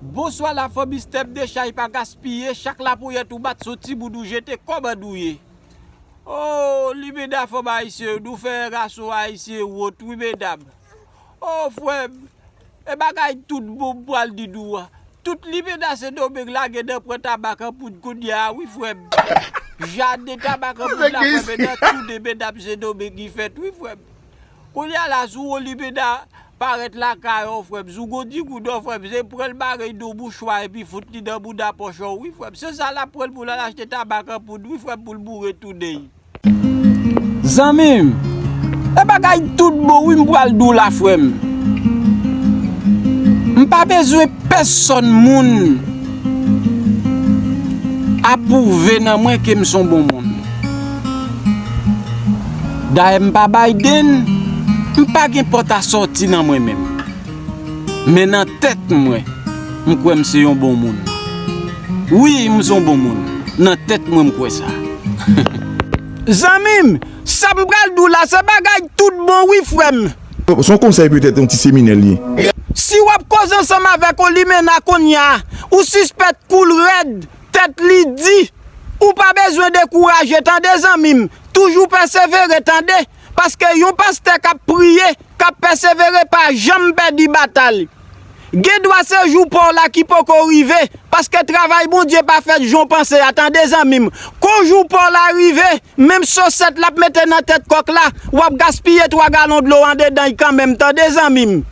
Bonsoir la famille step de chay pas gaspiller, chaque la pour tout battre sorti boudou jeter comme douiller. Oh, libéda faut ba ici, nous faire raso ici ou oui mesdames. Oh frère, et bagay tout bon pour al di doua. Tout libéda c'est domé la gade pour tabac pour koudia, oui frère. Jade tabac pour la frère, tout de mesdames c'est domé qui fait, oui frère. Koudia la sou libéda paraître la caillou frère, zougo di kou do frère, c'est pour le bagay do bouchoir et puis foutre li dans bouda pochon, oui frère. C'est ça la pour l'acheter tabac pour oui frère pour le bourrer tout day. Zamim, e bagay tout bon oui m'pral dou la frère. M'pas besoin personne moun approuver nan moi que m'son bon moun. Da m'pa Biden, m'pa gen porte à sortir nan moi même. Mais nan tête moi, m'kwe m'se yon bon moun. Oui, m'son bon moun. Nan tête moi m'kwe ça. Zamim, ça m'pral dou la, c'est bagay tout bon oui frère. Son conseil peut-être un petit séminaire lié. Si wap cause ensemble avec Olimena Konya, ou suspect cool red, tête li di, ou pas besoin de courage, tendez amis, toujours persévérer, tendez, parce que yon pasteur qui prié, qui persévérer pas jamais perdre bataille. Ge doit se jour pour là qui peut arriver parce que travail bon Dieu pas fait j'en penser attendez amis qu'on jour pour l'arriver même saucette la mettre dans tête coq là ou gaspiller 3 gallons de l'eau en dedans quand même attendez amis